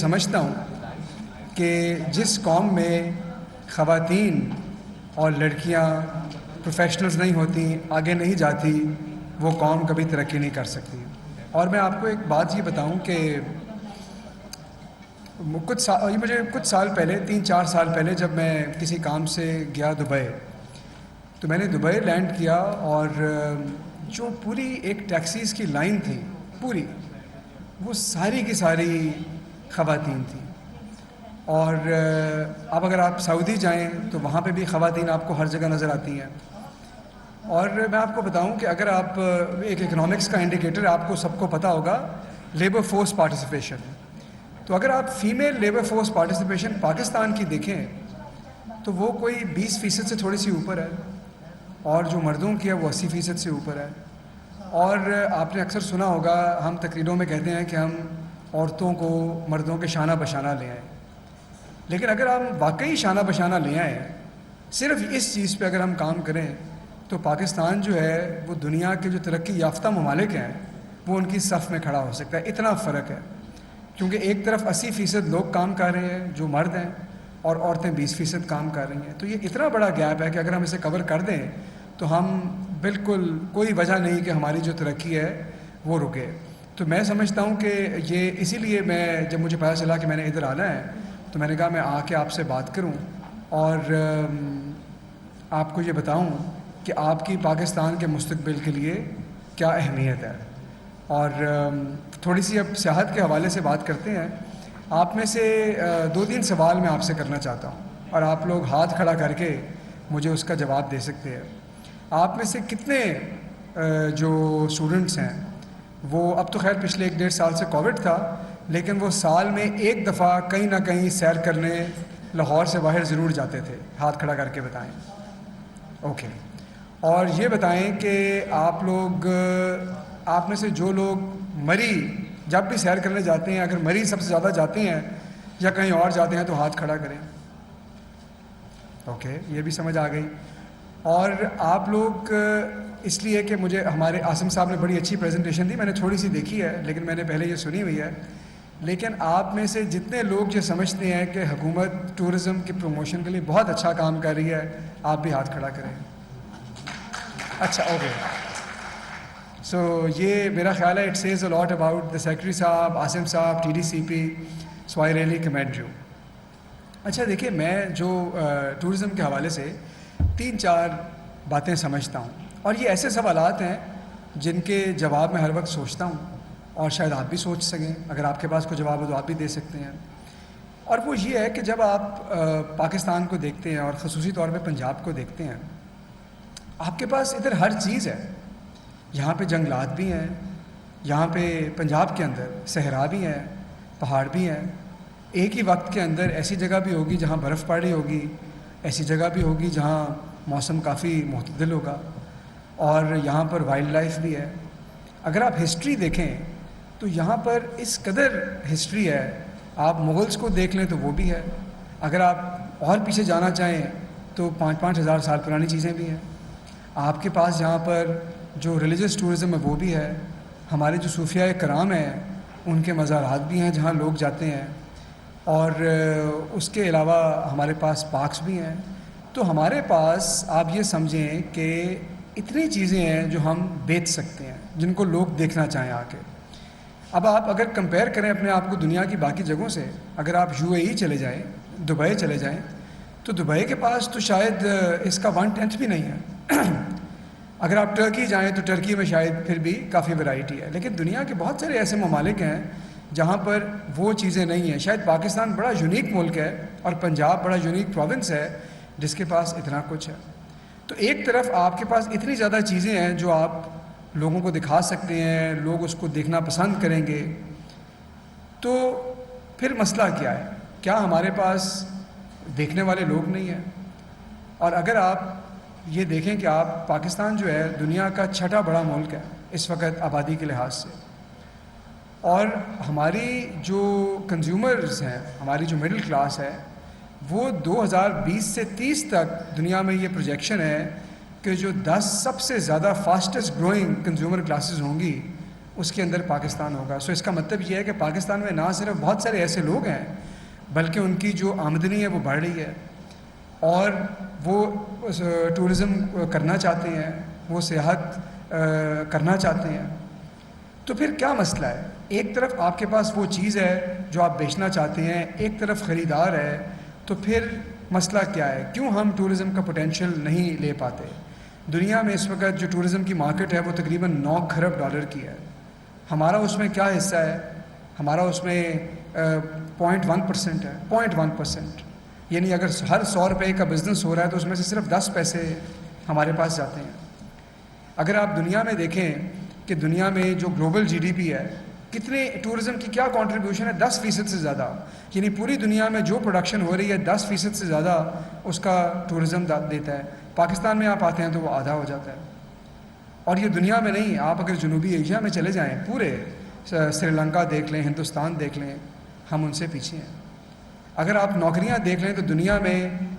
سمجھتا ہوں کہ جس قوم میں خواتین اور لڑکیاں پروفیشنلز نہیں ہوتی، آگے نہیں جاتی، وہ قوم کبھی ترقی نہیں کر سکتی۔ اور میں آپ کو ایک بات یہ بتاؤں کہ مجھے کچھ سال پہلے 3-4 سال پہلے جب میں کسی کام سے گیا دبئی، تو میں نے دبئی لینڈ کیا، اور جو پوری ایک ٹیکسیز کی لائن تھی پوری، وہ ساری کی ساری خواتین تھیں۔ اور اب اگر آپ سعودی جائیں تو وہاں پہ بھی خواتین آپ کو ہر جگہ نظر آتی ہیں۔ اور میں آپ کو بتاؤں کہ اگر آپ ایک اکنامکس کا انڈیکیٹر آپ کو سب کو پتہ ہوگا، لیبر فورس پارٹیسپیشن، تو اگر آپ female labour force participation Pakistan کی دیکھیں تو وہ کوئی 20% سے تھوڑی سی اوپر ہے، اور جو مردوں کی ہے وہ 80% سے اوپر ہے۔ اور آپ نے اکثر سنا ہوگا، ہم تقریروں میں کہتے ہیں کہ ہم عورتوں کو مردوں کے شانہ بشانہ لے آئیں، لیکن اگر ہم واقعی شانہ بشانہ لے آئیں، صرف اس چیز پہ اگر ہم کام کریں، تو پاکستان جو ہے وہ دنیا کے جو ترقی یافتہ ممالک ہیں وہ ان کی صف میں کھڑا ہو سکتا ہے۔ اتنا فرق ہے، کیونکہ ایک طرف 80% لوگ کام کر رہے ہیں جو مرد ہیں، اور عورتیں 20% کام کر رہی ہیں۔ تو یہ اتنا بڑا گیپ ہے کہ اگر ہم اسے کور کر دیں تو ہم بالکل کوئی وجہ نہیں کہ ہماری جو ترقی ہے وہ رکے۔ تو میں سمجھتا ہوں کہ یہ اسی لیے جب مجھے پتہ چلا کہ میں نے ادھر آنا ہے تو میں نے کہا میں آ کے آپ سے بات کروں اور آپ کو یہ بتاؤں کہ آپ کی پاکستان کے مستقبل کے لیے کیا اہمیت ہے۔ اور تھوڑی سی اب سیاحت کے حوالے سے بات کرتے ہیں۔ آپ میں سے 2-3 سوال میں آپ سے کرنا چاہتا ہوں، اور آپ لوگ ہاتھ کھڑا کر کے مجھے اس کا جواب دے سکتے ہیں۔ آپ میں سے کتنے جو اسٹوڈنٹس ہیں وہ، اب تو خیر پچھلے 1-1.5 سال سے کووڈ تھا، لیکن وہ سال میں ایک دفعہ کہیں نہ کہیں سیر کرنے لاہور سے باہر ضرور جاتے تھے؟ ہاتھ کھڑا کر کے بتائیں۔ اوکے، اور یہ بتائیں کہ آپ میں سے جو لوگ مری جب بھی سیر کرنے جاتے ہیں، اگر مری سب سے زیادہ جاتے ہیں یا کہیں اور جاتے ہیں تو ہاتھ کھڑا کریں۔ اوکے، یہ بھی سمجھ آ گئی۔ اور آپ لوگ، اس لیے کہ مجھے ہمارے عاصم صاحب نے بڑی اچھی پریزنٹیشن دی، میں نے تھوڑی سی دیکھی ہے لیکن میں نے پہلے یہ سنی ہوئی ہے، لیکن آپ میں سے جتنے لوگ یہ سمجھتے ہیں کہ حکومت ٹورزم کی پروموشن کے لیے بہت اچھا کام کر رہی ہے، آپ بھی ہاتھ کھڑا کریں۔ اچھا، اوکے، سو یہ میرا خیال ہے it says a lot about the secretary صاحب، عاصم صاحب، T D C P, so I really commend you. اچھا دیکھیے، میں جو ٹورزم کے حوالے سے 3-4 باتیں سمجھتا ہوں، اور یہ ایسے سوالات ہیں جن کے جواب میں ہر وقت سوچتا ہوں، اور شاید آپ بھی سوچ سکیں، اگر آپ کے پاس کوئی جواب ہو تو آپ بھی دے سکتے ہیں۔ اور وہ یہ ہے کہ جب آپ پاکستان کو دیکھتے ہیں، اور خصوصی طور پہ پنجاب کو دیکھتے ہیں، آپ کے پاس ادھر ہر چیز ہے۔ یہاں پہ جنگلات بھی ہیں، یہاں پہ پنجاب کے اندر صحرا بھی ہیں، پہاڑ بھی ہیں، ایک ہی وقت کے اندر ایسی جگہ بھی ہوگی جہاں برف پڑ رہی ہوگی، ایسی جگہ بھی ہوگی جہاں موسم کافی معتدل ہوگا، اور یہاں پر وائلڈ لائف بھی ہے۔ اگر آپ ہسٹری دیکھیں تو یہاں پر اس قدر ہسٹری ہے، آپ مغلز کو دیکھ لیں تو وہ بھی ہے، اگر آپ اور پیچھے جانا چاہیں تو 5-5 ہزار سال پرانی چیزیں بھی ہیں۔ آپ کے پاس یہاں پر جو ریلیجس ٹورزم ہے وہ بھی ہے، ہمارے جو صوفیاء کرام ہیں ان کے مزارات بھی ہیں جہاں لوگ جاتے ہیں، اور اس کے علاوہ ہمارے پاس پارکس بھی ہیں۔ تو ہمارے پاس آپ یہ سمجھیں کہ اتنی چیزیں ہیں جو ہم بیچ سکتے ہیں، جن کو لوگ دیکھنا چاہیں آ کے۔ اب آپ اگر کمپیئر کریں اپنے آپ کو دنیا کی باقی جگہوں سے، اگر آپ UAE چلے جائیں، دبئی چلے جائیں، تو دبئی کے پاس تو شاید اس کا 1/10 بھی نہیں ہے۔ اگر آپ ٹرکی جائیں تو ٹرکی میں شاید پھر بھی کافی ورائٹی ہے، لیکن دنیا کے بہت سارے ایسے ممالک ہیں جہاں پر وہ چیزیں نہیں ہیں۔ شاید پاکستان بڑا یونیک ملک ہے، اور پنجاب بڑا یونیک پروونس ہے جس کے پاس اتنا کچھ ہے۔ تو ایک طرف آپ کے پاس اتنی زیادہ چیزیں ہیں جو آپ لوگوں کو دکھا سکتے ہیں، لوگ اس کو دیکھنا پسند کریں گے، تو پھر مسئلہ کیا ہے؟ کیا ہمارے پاس دیکھنے والے لوگ نہیں ہیں؟ اور اگر آپ یہ دیکھیں کہ آپ پاکستان جو ہے دنیا کا 6واں بڑا ملک ہے اس وقت آبادی کے لحاظ سے، اور ہماری جو کنزیومرز ہیں، ہماری جو مڈل کلاس ہے، وہ 2020 سے 30 تک دنیا میں یہ پروجیکشن ہے کہ جو 10 سب سے زیادہ فاسٹسٹ گروئنگ کنزیومر کلاسز ہوں گی اس کے اندر پاکستان ہوگا. اس کا مطلب یہ ہے کہ پاکستان میں نہ صرف بہت سارے ایسے لوگ ہیں بلکہ ان کی جو آمدنی ہے وہ بڑھ رہی ہے اور وہ ٹورزم کرنا چاہتے ہیں, وہ سیاحت کرنا چاہتے ہیں. تو پھر کیا مسئلہ ہے؟ ایک طرف آپ کے پاس وہ چیز ہے جو آپ بیچنا چاہتے ہیں, ایک طرف خریدار ہے, تو پھر مسئلہ کیا ہے؟ کیوں ہم ٹورزم کا پوٹینشیل نہیں لے پاتے؟ دنیا میں اس وقت جو ٹورزم کی مارکیٹ ہے وہ تقریباً 9 کھرب ڈالر کی ہے. ہمارا اس میں کیا حصہ ہے؟ ہمارا اس میں 0.1% ہے. 0.1%, یعنی اگر ہر 100 روپے کا بزنس ہو رہا ہے تو اس میں سے صرف 10 پیسے ہمارے پاس جاتے ہیں. اگر آپ دنیا میں دیکھیں کہ دنیا میں جو گلوبل جی ڈی پی ہے, کتنے ٹورزم کی کیا کنٹریبیوشن ہے؟ 10% سے زیادہ. یعنی پوری دنیا میں جو پروڈکشن ہو رہی ہے 10% سے زیادہ اس کا ٹورزم دیتا ہے. پاکستان میں آپ آتے ہیں تو وہ آدھا ہو جاتا ہے. اور یہ دنیا میں نہیں, آپ اگر جنوبی ایشیا میں چلے جائیں, پورے سری لنکا دیکھ لیں, ہندوستان دیکھ لیں, ہم ان سے پیچھے ہیں. اگر آپ نوکریاں دیکھ لیں تو دنیا میں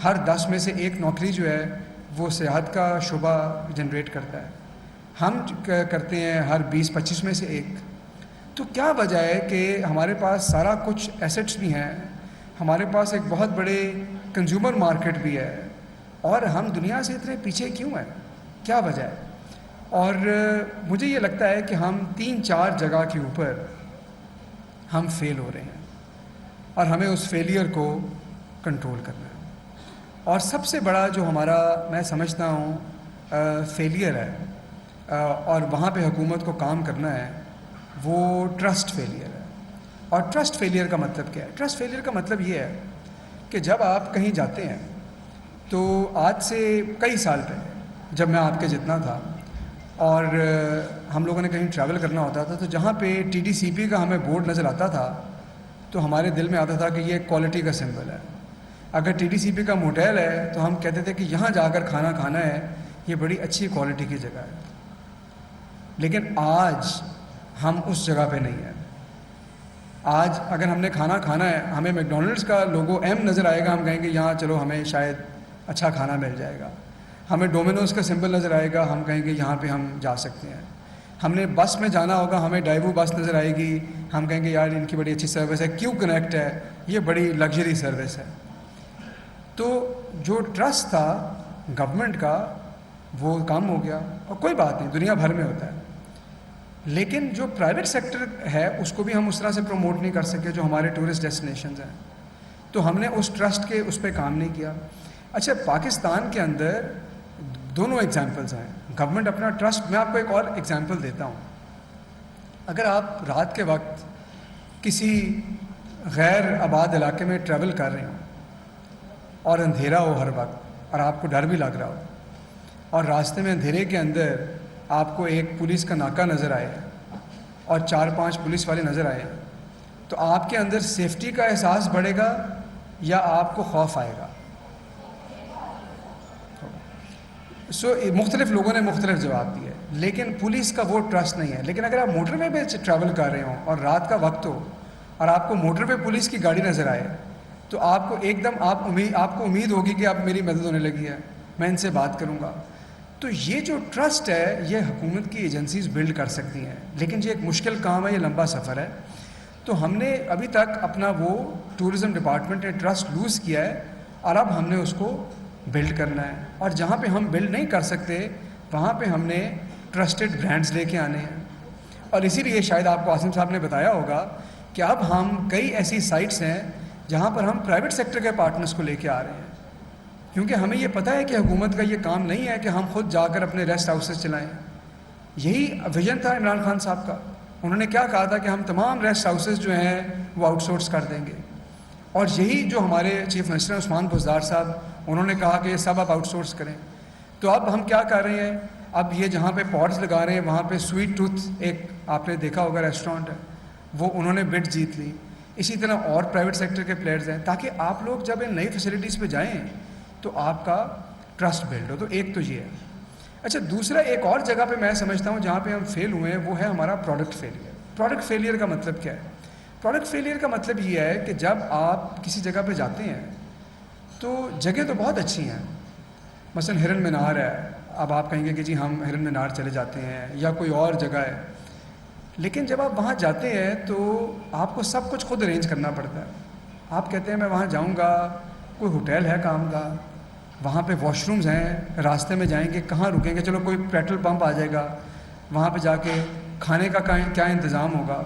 ہر 10 میں سے 1 نوکری جو ہے وہ سیاحت کا شعبہ جنریٹ کرتا ہے. ہم کرتے ہیں ہر 20-25 میں سے 1. تو کیا وجہ ہے کہ ہمارے پاس سارا کچھ ایسٹس بھی ہیں, ہمارے پاس ایک بہت بڑے کنزیومر مارکیٹ بھی ہے, اور ہم دنیا سے اتنے پیچھے کیوں ہیں؟ کیا وجہ ہے؟ اور مجھے یہ لگتا ہے کہ ہم 3-4 جگہ کے اوپر ہم فیل ہو رہے ہیں اور ہمیں اس فیلئر کو کنٹرول کرنا ہے. اور سب سے بڑا جو ہمارا میں سمجھتا ہوں فیلئر ہے اور وہاں پہ حکومت کو کام کرنا ہے, وہ ٹرسٹ فیلئر ہے. اور ٹرسٹ فیلئر کا مطلب کیا ہے؟ ٹرسٹ فیلئر کا مطلب یہ ہے کہ جب آپ کہیں جاتے ہیں تو آج سے کئی سال پہلے جب میں آپ کے جتنا تھا اور ہم لوگوں نے کہیں ٹریول کرنا ہوتا تھا تو جہاں پہ ٹی ٹی سی پی کا ہمیں بورڈ نظر آتا تھا تو ہمارے دل میں آتا تھا کہ یہ کوالٹی کا سمبل ہے. اگر ٹی ٹی سی پی کا موٹیل ہے تو ہم کہتے تھے کہ یہاں جا کر کھانا کھانا ہے, یہ بڑی اچھی کوالٹی کی جگہ ہے. لیکن آج ہم اس جگہ پہ نہیں ہیں. آج اگر ہم نے کھانا کھانا ہے, ہمیں میک ڈونلڈس کا لوگو ایم نظر آئے گا, ہم کہیں گے یہاں چلو ہمیں شاید اچھا کھانا مل جائے گا. ہمیں ڈومینوز کا سمبل نظر آئے گا, ہم کہیں گے یہاں پہ ہم جا سکتے ہیں. ہم نے بس میں جانا ہوگا, ہمیں ڈائیوو بس نظر آئے گی, ہم کہیں گے یار ان کی بڑی اچھی سروس ہے. کیو کنیکٹ ہے, یہ بڑی لگژری سروس ہے. تو جو ٹرسٹ تھا گورنمنٹ کا وہ کام ہو گیا, اور کوئی بات نہیں, دنیا بھر میں ہوتا ہے. لیکن جو پرائیویٹ سیکٹر ہے اس کو بھی ہم اس طرح سے پروموٹ نہیں کر سکے جو ہمارے ٹورسٹ ڈیسٹینیشنز ہیں. تو ہم نے اس ٹرسٹ کے اس پہ کام نہیں کیا. اچھا, پاکستان کے اندر دونوں ایگزامپلز ہیں. گورنمنٹ اپنا ٹرسٹ, میں آپ کو ایک اور ایگزامپل دیتا ہوں. اگر آپ رات کے وقت کسی غیر آباد علاقے میں ٹریول کر رہے ہوں اور اندھیرا ہو ہر وقت اور آپ کو ڈر بھی لگ رہا ہو, اور راستے میں اندھیرے کے اندر آپ کو ایک پولیس کا ناکہ نظر آئے اور 4-5 پولیس والے نظر آئے, تو آپ کے اندر سیفٹی کا احساس بڑھے گا یا آپ کو خوف آئے گا؟ مختلف لوگوں نے مختلف جواب دیے, لیکن پولیس کا وہ ٹرسٹ نہیں ہے. لیکن اگر آپ موٹر وے پہ ٹریول کر رہے ہوں اور رات کا وقت ہو اور آپ کو موٹر وے پولیس کی گاڑی نظر آئے تو آپ کو ایک دم آپ کو امید ہوگی کہ اب میری مدد ہونے لگی ہے, میں ان سے بات کروں گا. تو یہ جو ٹرسٹ ہے یہ حکومت کی ایجنسیز بلڈ کر سکتی ہیں, لیکن یہ ایک مشکل کام ہے, یہ لمبا سفر ہے. تو ہم نے ابھی تک اپنا وہ ٹورزم ڈپارٹمنٹ نے ٹرسٹ لوز کیا ہے, اور اب ہم نے اس کو بلڈ کرنا ہے. اور جہاں پہ ہم بلڈ نہیں کر سکتے وہاں پہ ہم نے ٹرسٹڈ برانڈز لے کے آنے ہیں. اور اسی لیے شاید آپ کو عاصم صاحب نے بتایا ہوگا کہ اب ہم کئی ایسی سائٹس ہیں جہاں پر ہم پرائیویٹ سیکٹر کے پارٹنرز کو لے کے آ رہے ہیں, کیونکہ ہمیں یہ پتہ ہے کہ حکومت کا یہ کام نہیں ہے کہ ہم خود جا کر اپنے ریسٹ ہاؤسز چلائیں. یہی ویژن تھا عمران خان صاحب کا. انہوں نے کیا کہا تھا کہ ہم تمام ریسٹ ہاؤسز جو ہیں وہ آؤٹ سورس کر دیں گے, اور یہی جو ہمارے چیف منسٹر عثمان بزدار صاحب انہوں نے کہا کہ یہ سب آپ آؤٹ سورس کریں. تو اب ہم کیا کر رہے ہیں, اب یہ جہاں پہ پوڈز لگا رہے ہیں وہاں پہ سویٹ ٹوتھ ایک آپ نے دیکھا ہوگا ریسٹورینٹ ہے, وہ انہوں نے بڈ جیت لی. اسی طرح اور پرائیویٹ سیکٹر کے پلیئرز ہیں, تاکہ آپ لوگ جب ان نئی فیسلٹیز پہ جائیں تو آپ کا ٹرسٹ بلڈ ہو. تو ایک تو یہ ہے. اچھا, دوسرا ایک اور جگہ پہ میں سمجھتا ہوں جہاں پہ ہم فیل ہوئے ہیں وہ ہے ہمارا پروڈکٹ فیلئر. پروڈکٹ فیلئر کا مطلب کیا ہے؟ پروڈکٹ فیلئر کا مطلب یہ ہے کہ جب آپ کسی جگہ پہ جاتے ہیں تو جگہ تو بہت اچھی ہیں, مثلا ہرن مینار ہے, اب آپ کہیں گے کہ جی ہم ہرن مینار چلے جاتے ہیں, یا کوئی اور جگہ ہے, لیکن جب آپ وہاں جاتے ہیں تو آپ کو سب کچھ خود ارینج کرنا پڑتا ہے. آپ کہتے ہیں میں وہاں جاؤں گا, کوئی ہوٹل ہے کام کا, وہاں پہ واش رومز ہیں, راستے میں جائیں گے کہاں رکیں گے, چلو کوئی پیٹرول پمپ آ جائے گا, وہاں پہ جا کے کھانے کا کیا انتظام ہوگا,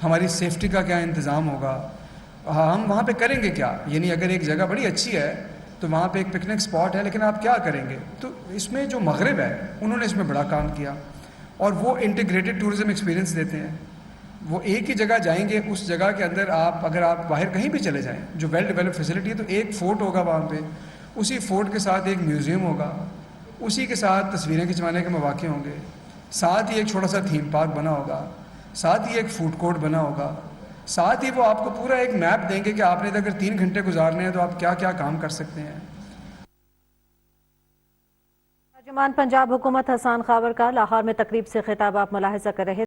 ہماری سیفٹی کا کیا انتظام ہوگا, ہم وہاں پہ کریں گے کیا. یعنی اگر ایک جگہ بڑی اچھی ہے تو وہاں پہ ایک پکنک اسپاٹ ہے, لیکن آپ کیا کریں گے. تو اس میں جو مغرب ہے انہوں نے اس میں بڑا کام کیا, اور وہ انٹیگریٹڈ ٹورزم ایکسپیرینس دیتے ہیں. وہ ایک ہی جگہ جائیں گے, اس جگہ کے اندر آپ اگر آپ باہر کہیں بھی چلے جائیں جو ویل ڈیولپ فیسلٹی ہے, تو ایک فورٹ ہوگا وہاں پہ, اسی فورٹ کے ساتھ ایک میوزیم ہوگا, اسی کے ساتھ تصویریں کھنچوانے کے مواقع ہوں گے, ساتھ ہی ایک چھوٹا سا تھیم پارک بنا ہوگا, ساتھ ہی ایک فوڈ کورٹ بنا ہوگا, ساتھ ہی وہ آپ کو پورا ایک میپ دیں گے کہ آپ نے اگر 3 گھنٹے گزارنے ہیں تو آپ کیا کیا کام کر سکتے ہیں. ترجمان پنجاب حکومت حسان خاور کا لاہور میں تقریب سے خطاب آپ ملاحظہ کر رہے